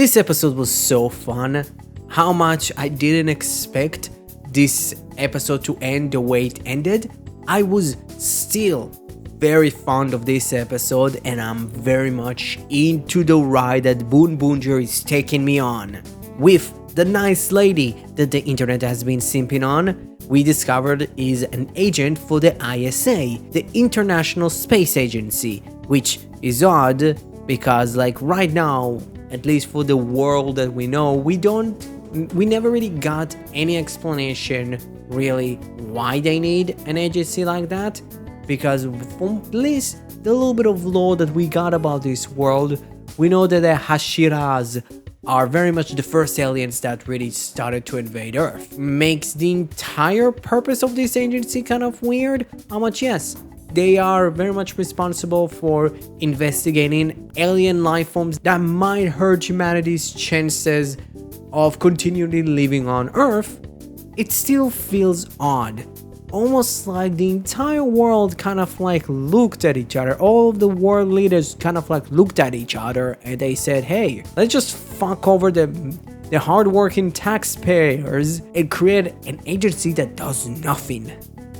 This episode was so fun. How much I didn't expect this episode to end the way it ended. I was still very fond of this episode, and I'm very much into the ride that Boonboomger is taking me on. With the nice lady that the internet has been simping on, we discovered is an agent for the ISA, the International Space Agency, which is odd because right now, at least for the world that we know, we never really got any explanation really why they need an agency like that, because from at least the little bit of lore that we got about this world, we know that the Hashiras are very much the first aliens that really started to invade Earth. Makes the entire purpose of this agency kind of weird. How much? Yes, they are very much responsible for investigating alien life forms that might hurt humanity's chances of continually living on Earth. It still feels odd. Almost like the entire world kind of looked at each other. All of the world leaders kind of looked at each other and they said, hey, let's just fuck over the hardworking taxpayers and create an agency that does nothing.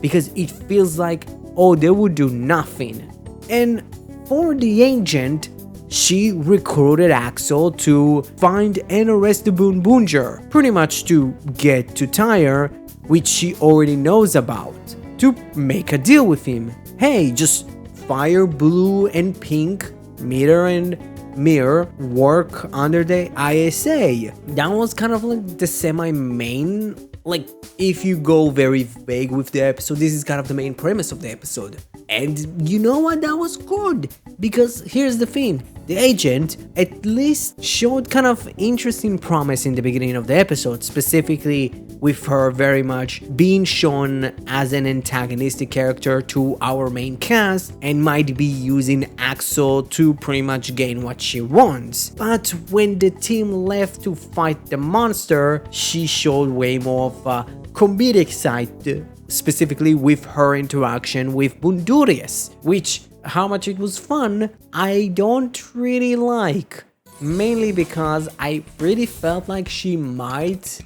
Because it feels like, oh, they would do nothing. And for the agent, she recruited Axel to find and arrest the Boonboomger, pretty much to get to Tyre, which she already knows about, to make a deal with him. Hey, just fire Blue and Pink, Meter and Mirror work under the ISA. That was kind of the semi-main, if you go very vague with the episode, this is kind of the main premise of the episode. And you know what? That was good, because here's the thing. The agent at least showed kind of interesting promise in the beginning of the episode, specifically with her very much being shown as an antagonistic character to our main cast and might be using Axel to pretty much gain what she wants. But when the team left to fight the monster, she showed way more of a comedic side, specifically with her interaction with Boonboomger, which, how much it was fun, I don't really like. Mainly because I really felt like she might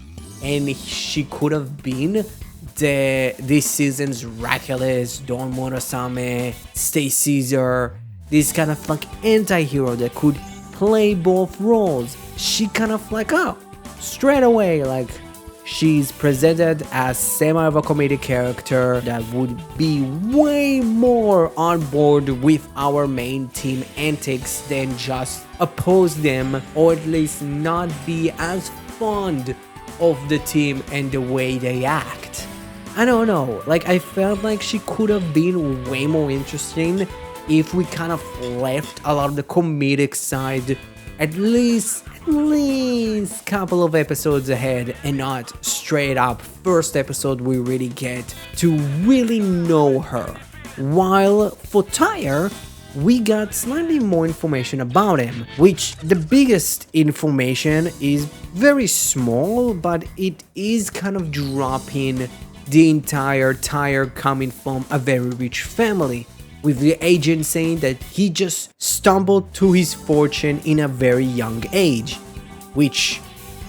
and she could have been this season's Rakeles, Don Morasame, Stay Caesar, this kind of anti-hero that could play both roles. She kind of straight away, she's presented as semi of a comedic character that would be way more on board with our main team antics than just oppose them, or at least not be as fond of the team and the way they act. I don't know, I felt like she could have been way more interesting if we kind of left a lot of the comedic side at least couple of episodes ahead, and not straight up first episode we really get to really know her. While for Tyre, we got slightly more information about him, which the biggest information is very small, but it is kind of dropping the entire Tyre coming from a very rich family, with the agent saying that he just stumbled to his fortune in a very young age, which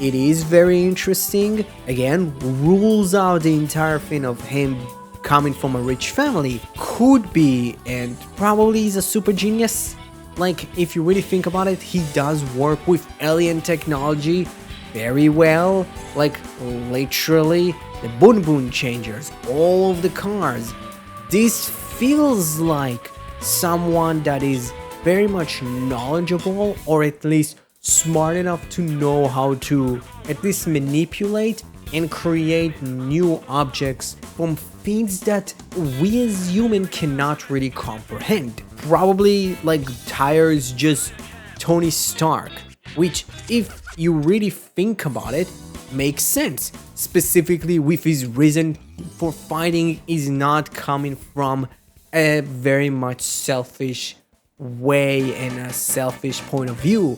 it is very interesting. Again, rules out the entire thing of him coming from a rich family. Could be, and probably is a super genius. If you really think about it, he does work with alien technology very well. Literally, the Boonboom changers, all of the cars. This feels like someone that is very much knowledgeable, or at least smart enough to know how to at least manipulate and create new objects from things that we as humans cannot really comprehend. Probably Tyre is just Tony Stark, which, if you really think about it, makes sense. Specifically with his reason for fighting is not coming from a very much selfish way and a selfish point of view.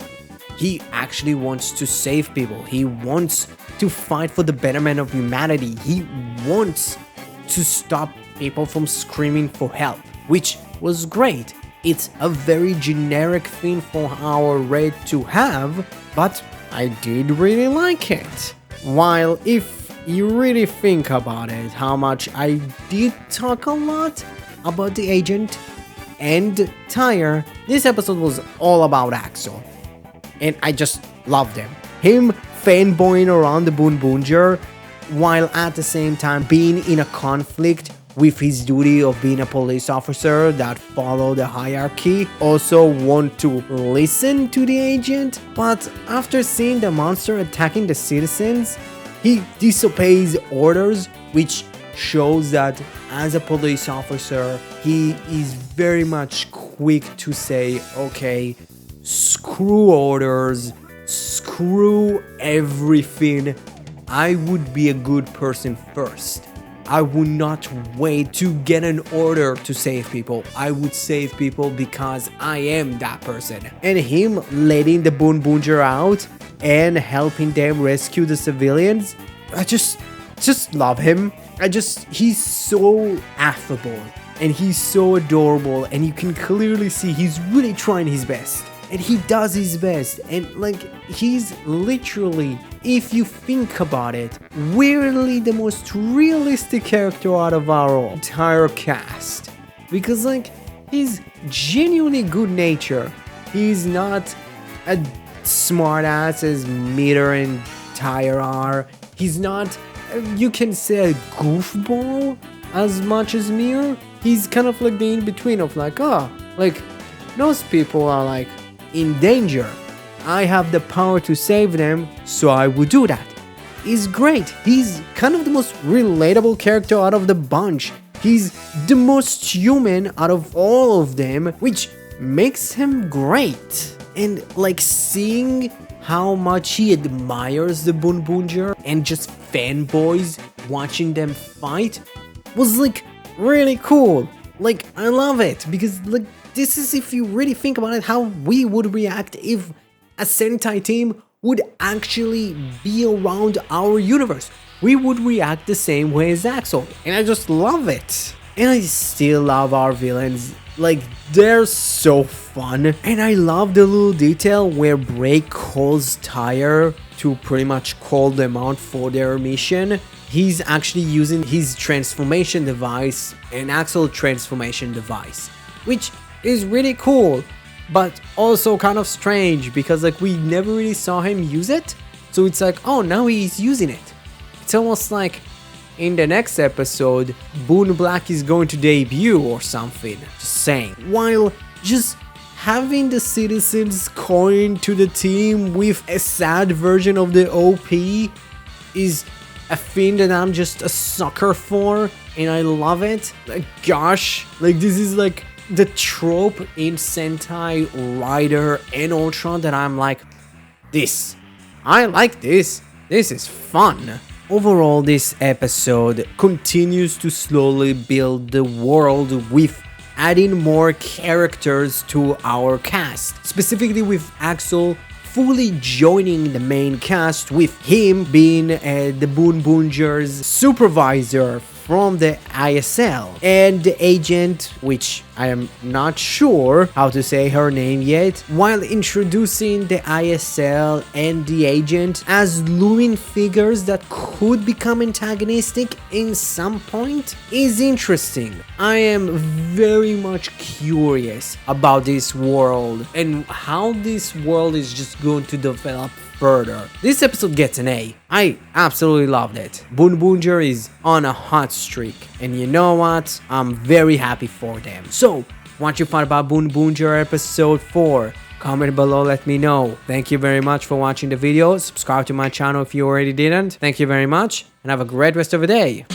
He actually wants to save people. He wants to fight for the betterment of humanity. He wants to stop people from screaming for help, which was great. It's a very generic thing for our raid to have, but I did really like it. While if you really think about it, how much I did talk a lot about the agent and Tyre, this episode was all about Axel. And I just loved him. Him fanboying around the Boonboomger while at the same time being in a conflict with his duty of being a police officer that follow the hierarchy, also want to listen to the agent, but after seeing the monster attacking the citizens, he disobeys orders, which shows that as a police officer, he is very much quick to say, okay, screw orders, screw everything, I would be a good person first. I would not wait to get an order to save people. I would save people because I am that person. And him letting the Boonboomger out and helping them rescue the civilians, I just love him. He's so affable and he's so adorable, and you can clearly see he's really trying his best. And he does his best, and like, he's literally, if you think about it, weirdly the most realistic character out of our entire cast. Because like, he's genuinely good nature. He's not a smartass as Meter and Tyre are. He's not, you can say, a goofball as much as Mir. He's kind of like the in-between of like, like, those people are like in danger. I have the power to save them, so I would do that. He's great. He's kind of the most relatable character out of the bunch. He's the most human out of all of them, which makes him great. And like, seeing how much he admires the Boonboomger and just fanboys watching them fight was like really cool. Like, I love it because like, this is, if you really think about it, how we would react if a Sentai team would actually be around our universe. We would react the same way as Axel, and I just love it. And I still love our villains. Like, they're so fun. And I love the little detail where Break calls Tyre to pretty much call them out for their mission. He's actually using his transformation device, an Axel transformation device, which is really cool, but also kind of strange because like, we never really saw him use it. So it's like, oh, now he's using it. It's almost like in the next episode, Boon Black is going to debut or something, just saying. While just having the citizens coin to the team with a sad version of the OP is a thing that I'm just a sucker for, and I love it. Like, gosh, like, this is like the trope in Sentai, Rider, and Ultron that I'm like, I like this is fun. Overall, this episode continues to slowly build the world with adding more characters to our cast, specifically with Axel fully joining the main cast, with him being the Boonboomger's supervisor from the ISL, and the agent, which I am not sure how to say her name yet, while introducing the ISL and the agent as looming figures that could become antagonistic in some point, is interesting. I am very much curious about this world and how this world is just going to develop further. This episode gets an A. I absolutely loved it. Boonboomger is on a hot streak, and you know what? I'm very happy for them. So, what you thought about Boonboomger episode 4? Comment below, let me know. Thank you very much for watching the video. Subscribe to my channel if you already didn't. Thank you very much, and have a great rest of the day.